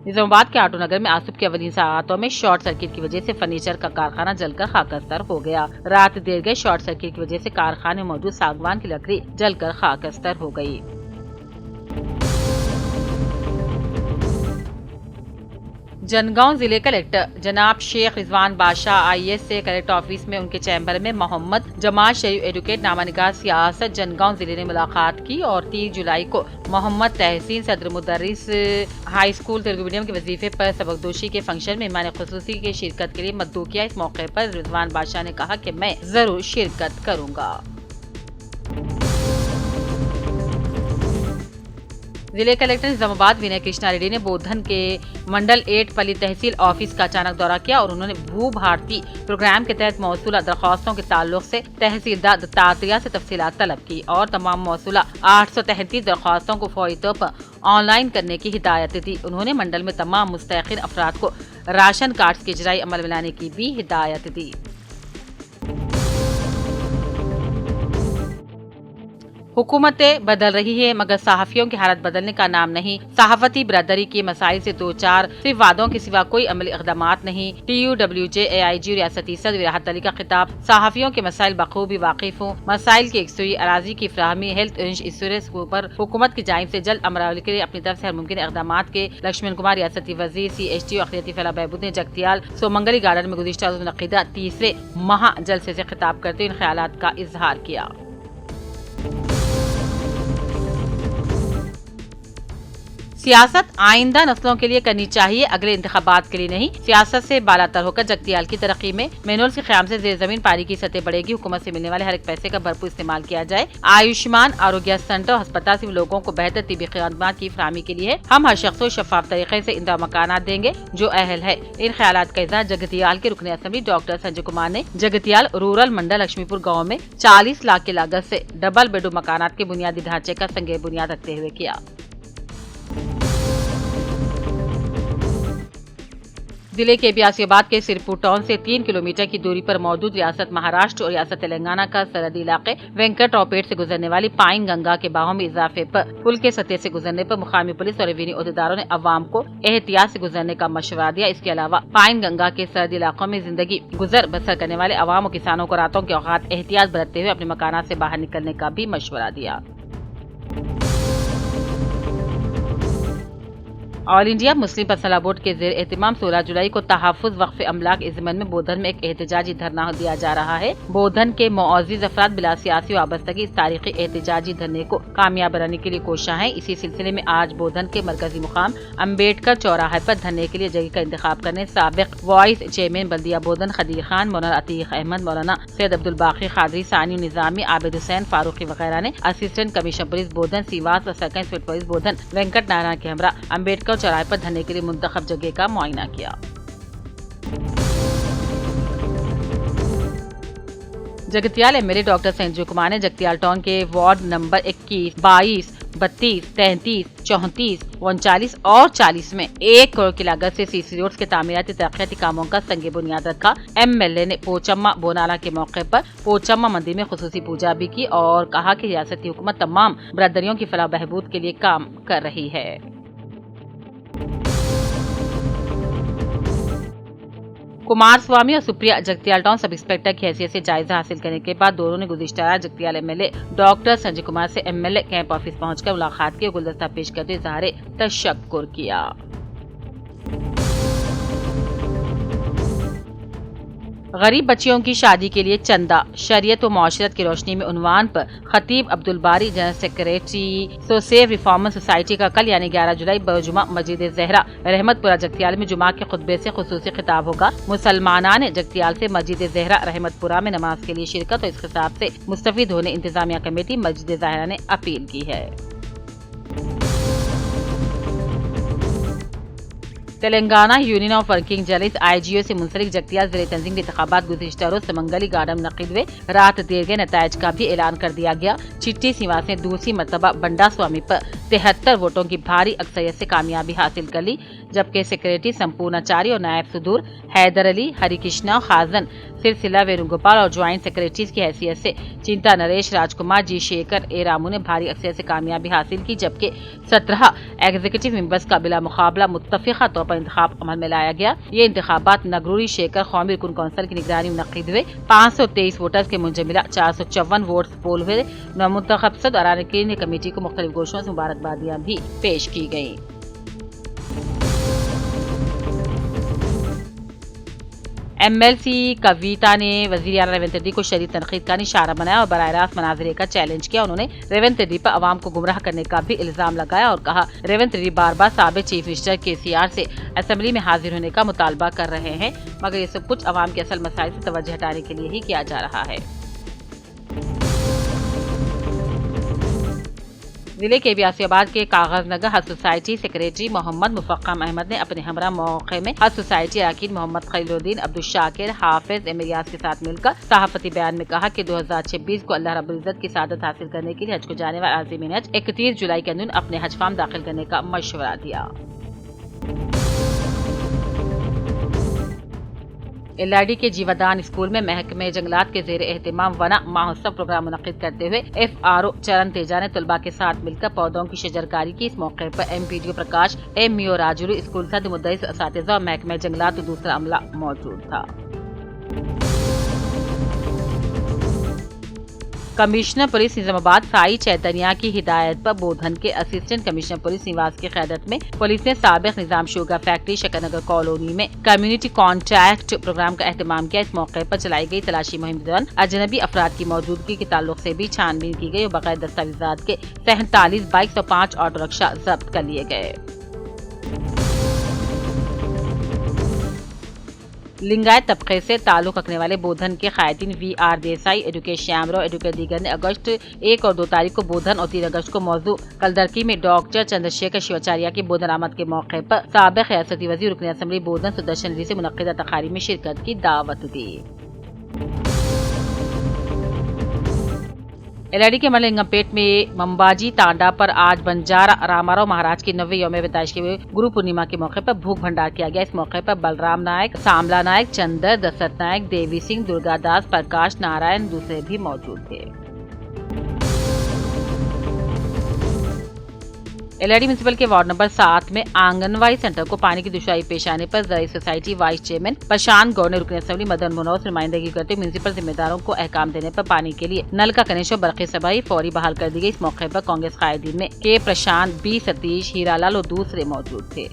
निजामाबाद के आटो नगर में आज सुबह के अवलीन सातों में शॉर्ट सर्किट की वजह से फर्नीचर का कारखाना जलकर खाकस्तर हो गया। रात देर गए शॉर्ट सर्किट की वजह से कारखाने में मौजूद सागवान की लकड़ी जलकर खाकस्तर हो गई। जनगांव जिले कलेक्टर जनाब शेख रिजवान बादशाह IAS से कलेक्टर ऑफिस में उनके चैम्बर में मोहम्मद जमात शरीफ एडवोकेट नामानिगार सियासत जनगांव जिले ने मुलाकात की और 30 जुलाई को मोहम्मद तहसीन सदर मुदर्रिस हाई स्कूल तेलुगु मीडियम के वजीफे पर सबकदोशी के फंक्शन में मेहमान खुसूसी की शिरकत के लिए मद्दू किया। इस मौके पर रिजवान बादशाह ने कहा कि मैं जरूर शिरकत करूँगा। जिले कलेक्टर निजामाबाद विनय कृष्णा रेड्डी ने बोधन के मंडल 8 पली तहसील ऑफिस का अचानक दौरा किया और उन्होंने भू भारती प्रोग्राम के तहत मौसूला दरख्वास्तों के ताल्लुक से तहसीलदार दत्तात्रेय से तफसीलात तलब की और तमाम मौसूला 833 दरख्वास्तों को फौरी तौर पर ऑनलाइन करने की हिदायत दी। उन्होंने मंडल में तमाम मुस्तहिक़ीन अफराद को राशन कार्ड के इजराई अमल में लाने की भी हिदायत दी। हुकूमतें बदल रही है मगर सहाफियों की हालत बदलने का नाम नहीं। सहाफती बरादरी के मसाइल से दो चार सिर्फ वादों के सिवा कोई अमली इक़दामात नहीं। TUWJ AIG रियासती सदर राहत अली का खिताब। सहाफियों के मसाइल बखूबी वाकिफ हूँ। मसाइल की एकसुई अराजी की फराहमी हेल्थ इंश्योरेंस पर हुकूमत की जानिब से जल्द अमल के लिए अपनी तरफ से हर मुमकिन इक़दामात के लक्ष्मण कुमार रियासती वजीर CHT और अखिलती फलाह बहबूद ने जगतियाल सोमंगली गार्डन में गुज़िश्ता रोज़ मुनक़िदा तीसरे महा जलसे से खिताब करते इन ख्यालात का इजहार किया। सियासत आइंदा नस्लों के लिए करनी चाहिए, अगले इंतखाबात के लिए नहीं। सियासत से बालातर होकर जगतियाल की तरक्की में मैनुअल के क़याम से ज़ेर ज़मीन पानी की सतह बढ़ेगी। हुकूमत से मिलने वाले हर एक पैसे का भरपूर इस्तेमाल किया जाए। आयुष्मान आरोग्य सेंटर अस्पताल सिर्फ लोगों को बेहतर तिबी खिदमत की फराहमी के लिए हम हर शख्स को शफाफ तरीके से इंदा मकानात देंगे जो अहल है। इन ख्यालात का इज़हार जगतियाल के रुकने असम्बली डॉक्टर संजय कुमार ने जगतियाल रूरल मंडल लक्ष्मीपुर गाँव में 40 लाख की लागत से डबल बेडरूम मकानात के बुनियादी ढांचे का संगे बुनियाद रखते हुए किया। जिले के बियासियाबाद के सिरपुर टाउन से 3 किलोमीटर की दूरी पर मौजूद रियासत महाराष्ट्र और रियासत तेलंगाना का सरहदी इलाके वेंकटरावपेट से गुजरने वाली पाइन गंगा के बाहों में इजाफे पर पुल के सतह से गुजरने पर मुकामी पुलिस और रेवेन्यू अहदेदारों ने अवाम को एहतियात से गुजरने का मशवरा दिया। इसके अलावा पाइन गंगा के सरहदी इलाकों में जिंदगी गुजर बसर करने वाले अवाम और किसानों को रातों के औकात एहतियात बरतते हुए अपने मकानात से बाहर निकलने का भी मशवरा दिया। All India Muslim personal board के ज़ेर एहतिमाम 16 जुलाई को तहफ़्फ़ुज़ वक्फ़ अमलाक इस ज़मन में बोधन में एक एहतजाजी धरना दिया जा रहा है। बोधन के मुअज़्ज़िज़ अफराद बिला सियासी वाबस्तगी इस तारीखी एहतजाजी धरने को कामयाब बनाने के लिए कोशिश हैं। इसी सिलसिले में आज बोधन के मरकजी मुकाम अम्बेडकर चौराहे पर धरने के लिए जगह का इंतखाब करने साबिक वाइस चेयरमैन बल्दिया बोधन खदीर खान, मौलाना अतीक अहमद, मौलाना सैयद अब्दुल बाकी खादरी, सानी निजामी, आबिद हुसैन फारूकी वगैरह ने असिस्टेंट कमिश्नर पुलिस बोधन सीवास व सर्कल इंस्पेक्टर पुलिस बोधन वेंकट नारायण के हमरा अम्बेडकर चौराहे पर धरने के लिए मुंतखब जगह का मुआयना किया। जगतियाल MLA डॉक्टर संजय कुमार ने जगतियाल टाउन के वार्ड नंबर 21, 22, 32, 33, 34, 39 और 40 में 1 करोड़ की लागत से CC रोड के तामीराती तरक्याती कामों का संगे बुनियाद रखा। MLA ने पोचम्मा बोनाला के मौके पर पोचम्मा मंदिर में खुसूसी पूजा भी की और कहा कि रियासती हुकूमत तमाम बरादरियों की फलाह बहबूद के लिए काम कर रही है। कुमार स्वामी और Supriya Jagtial town sub inspector की हैसियत से जायजा हासिल करने के बाद दोनों ने गुज़िश्ता रात जगतियाल MLA डॉक्टर संजय कुमार से MLA कैंप ऑफिस पहुंचकर मुलाकात की और गुलदस्ता पेश करते इज़हारे तशक्कुर किया। गरीब बच्चियों की शादी के लिए चंदा, शरीयत व मुआशरत की रोशनी में उन्वान पर खतीब अब्दुल बारी जनरल सेक्रेटरी सोसेफ रिफॉर्मर सोसाइटी का कल यानी 11 जुलाई बजुमा मस्जिद ज़हरा रहमतपुरा जगतियाल में जुमा के खुतबे से खुसूसी खिताब होगा। मुसलमाना ने जगतियाल से मस्जिद ज़हरा रहमतपुरा में नमाज के लिए शिरकत और इस खिताब से मुस्तफीद होने इंतजामिया कमेटी मस्जिद ज़हरा ने अपील की है। Telangana union of working journalist IGO से मुंसलिक जगतियाल ज़िले तंजीम के इंतखाबात गुज़िश्ता रोज समंगली गार्डन में मुनक़िद हुए। रात देर गए नताइज का भी ऐलान कर दिया गया। चिट्टी सीवास ने दूसरी मरतबा बंडा स्वामी पर 73 वोटों की भारी अक्सरियत से कामयाबी हासिल कर ली। जबकि सेक्रेटरी संपूर्णाचारी और नायब सुदूर हैदर अली, हरिकृष्णा खाजन, सिलसिला वेणुगोपाल और ज्वाइंट सेक्रेटरीज की हैसियत से चिंता नरेश, राजकुमार, जी शेखर, ए रामू ने भारी अक्सरियत से कामयाबी हासिल की, जबकि 17 एग्जीक्यूटिव मेंबर्स का बिला मुकाबला मुत्तफिका तौर पर इंतखाब अमल में लाया गया। ये इंतखाबात नगरूरी शेखर कौमी रुकन कौंसिल की निगरानी में मुनक्किद हुए। 523 वोटर्स के मुंजमिला 454 वोट्स पोल हुए। नामुंतखब सदर अराकीन कमेटी को मुख्तलिफ गोशों से मुबारकबादियां भी पेश की गयी। MLC कविता ने वज़ीर आला रेवंत रेड्डी को शदीद तनकीद का निशाना बनाया और बराह रास्त मनाज़रे का चैलेंज किया। उन्होंने रेवंत रेड्डी पर अवाम को गुमराह करने का भी इल्जाम लगाया और कहा, रेवंत रेड्डी बार बार साबिक़ चीफ मिनिस्टर KCR से असेंबली में हाजिर होने का मुतालबा कर रहे हैं, मगर ये सब कुछ अवाम के असल मसाइल से तवज्जो हटाने के लिए ही किया जा रहा है। जिले के बियासियाबाद के कागज नगर हज सोसाइटी सेक्रेटरी मोहम्मद मुफक्कम अहमद ने अपने हमरा मौके में हज सोसाइटी अरकान मोहम्मद खलीलुद्दीन, अब्दुल शाकिर, हाफिज इमरियाज के साथ मिलकर सहाफती बयान में कहा कि 2026 को अल्लाह रब्बुल इज्जत की सादत हासिल करने के लिए हज को जाने वाले आज़मीन हज 31 जुलाई के दिन अपने हज फार्म दाखिल करने का मशवरा दिया। LRD के जीवादान स्कूल में महकमे जंगलात के जेर एहतिमाम वना महोत्सव प्रोग्राम मुनक्किद करते हुए FRO चरण तेजा ने तलबा के साथ मिलकर पौधों की शजरकारी की। इस मौके पर MPDO प्रकाश, MO राजुलू, स्कूल सद मुद्दईस असातिज़ा और महकमे जंगलात और दूसरा अमला मौजूद था। कमिश्नर पुलिस निजामाबाद साई चैतन्या की हिदायत पर बोधन के असिस्टेंट कमिश्नर पुलिस निवास की क़यादत में पुलिस ने साबिक़ निजाम शुगर फैक्ट्री शकरनगर कॉलोनी में कम्युनिटी कॉन्टैक्ट प्रोग्राम का एहतमाम किया। इस मौके पर चलाई गई तलाशी मुहिम के दौरान अजनबी अफराद की मौजूदगी के ताल्लुक से भी छानबीन की गई और बगैर दस्तावेजात के 47 बाइक्स और 5 ऑटो रिक्शा जब्त कर लिए गए। लिंगायत तबके से ताल्लुक रखने वाले बोधन के कायदीन VR Desai, advocate Shyamrao, advocate दीगर ने अगस्त 1 और 2 तारीख को बोधन और 3 अगस्त को मौजू कलदरकी में डॉक्टर चंद्रशेखर शिवाचार्य की बोधन आमद के मौके पर साबिक़ रियासती वज़ीर रुकन असेंबली बोधन सुदर्शन रेड्डी से मुनक्किदा तकारीब में शिरकत की दावत दी। LRD के मलिंगमपेट में मंबाजी तांडा पर आज बंजारा रामाराव महाराज की 90वीं यौम पैदाइश के गुरु पूर्णिमा के मौके पर भूख भंडार किया गया। इस मौके पर बलराम नायक, सामला नायक, चंदर, दशरथ नायक, देवी सिंह, दुर्गादास, प्रकाश नारायण दूसरे भी मौजूद थे। LRD म्यूनिसिपल के वार्ड नंबर 7 में आंगनवाड़ी सेंटर को पानी की दुश्वारी पेश आने पर ज़राई सोसाइटी वाइस चेयरमैन प्रशांत गौड़ ने रुकन असेंबली मदन मनोहर से नुमाइंदगी करते म्यूनिसिपल जिम्मेदारों को अहकाम देने पर पानी के लिए नल का कनेक्शन बरक़ी सबाई फौरी बहाल कर दी गई। इस मौके पर कांग्रेस कायदीन में के प्रशांत, B सतीश, हीरालाल और दूसरे मौजूद थे।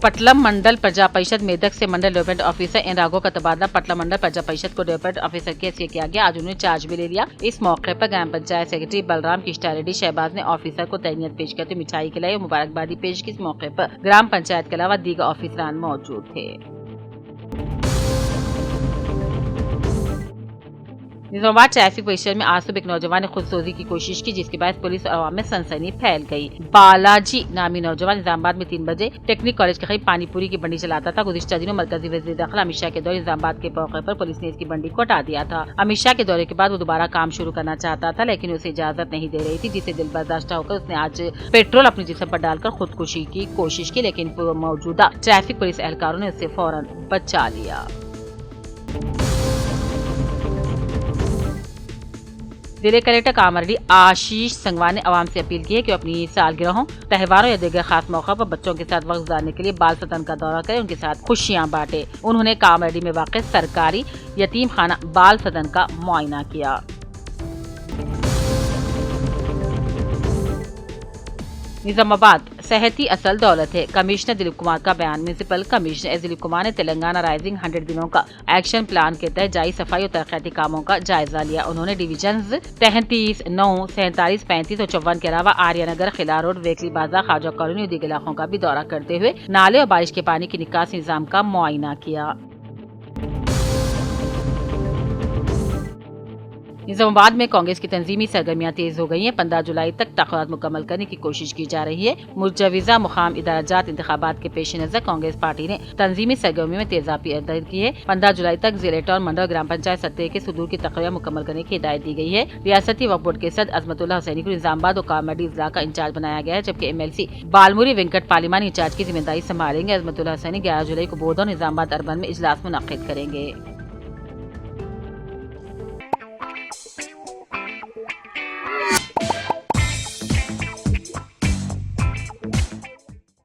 पटलम मंडल प्रजा परिषद मेदक से मंडल डेवलपमेंट ऑफिसर एन राघव का तबादला पटलम मंडल प्रजा परिषद को डेवलपमेंट ऑफिसर के हैसियत किया गया। आज उन्होंने चार्ज भी ले लिया। इस मौके पर ग्राम पंचायत सेक्रेटरी बलराम कृष्णा रेड्डी शहबाज ने ऑफिसर को तैनियत पेश करते मिठाई खिलाई और मुबारकबादी पेश की। इस मौके पर ग्राम पंचायत के अलावा दीगर ऑफिसरान मौजूद थे। निजामाबाद ट्रैफिक परिसर में आज सुबह एक नौजवान ने खुदसोजी की कोशिश की, जिसके बाद पुलिस और अवाम में सनसनी फैल गई। बालाजी नामी नौजवान निजामाबाद में 3 बजे टेक्निक कॉलेज के करीब पानीपुरी की बंडी चलाता था। गुज़िश्ता दिनों मरकजी वज़ीर दाखिला अमित शाह के दौरे निजामाबाद के मौके पर पुलिस ने इसकी बंडी को हटा दिया था। अमित शाह के दौरे के बाद वो दोबारा काम शुरू करना चाहता था, लेकिन उसे इजाजत नहीं दे रही थी, जिसे दिल बर्दाश्त होकर उसने आज पेट्रोल अपने जिस्म पर डालकर खुदकुशी की कोशिश की, लेकिन मौजूदा ट्रैफिक पुलिस एहलकारों ने उसे फौरन बचा लिया। जिले कलेक्टर कामरेड्डी आशीष संगवान ने आवाम से अपील की है कि अपनी सालगिरहों, त्योहारों या दीगर खास मौक़ों पर बच्चों के साथ वक्त गुजारने के लिए बाल सदन का दौरा करें, उनके साथ खुशियां बांटे। उन्होंने कामरेड्डी में वाक़ सरकारी यतीम खाना बाल सदन का मुआयना किया। निजामाबाद सेहत ही असल दौलत है, कमिश्नर दिलीप कुमार का बयान। म्यूनिसिपल कमिश्नर दिलीप कुमार ने तेलंगाना राइजिंग 100 दिनों का एक्शन प्लान के तहत जारी सफाई और तरक्याती कामों का जायजा लिया। उन्होंने डिवीजन 33, 9, 47, 35 और 54 के अलावा आर्यनगर, खिला रोड, वेकली बाजार, खाजा कॉलोनी और दीगर इलाकों का भी दौरा करते हुए नाले और बारिश के पानी की निकासी निजाम का मुआयना किया। निजामाबाद में कांग्रेस की तंजीमी सरगर्मियां तेज हो गई हैं। 15 जुलाई तक तखरात मुकम्मल करने की कोशिश की जा रही है। मुजविजा मुकाम इदाराजात इंतखाबात के पेश नजर कांग्रेस पार्टी ने तंजीमी सरगर्मियों में तेजाबी दर्ज की है। 15 जुलाई तक जिले और मंडल ग्राम पंचायत सतह के सुदूर की तकरीया मुकम्मल करने की हिदायत दी गई है। रियासती वक्फ बोर्ड के सदर अजमतुल्लाह हुसैनी को निजामाबाद और कामारेड्डी जिला का इंचार्ज बनाया गया है, जबकि MLC बालमुरी वेंकट पार्लिमानी इंचार्ज की जिम्मेदारी संभालेंगे। अजमतुल्लाह हुसैनी 11 जुलाई को बोध और निजामाबाद अर्बन में इजलास मुनक्किद करेंगे।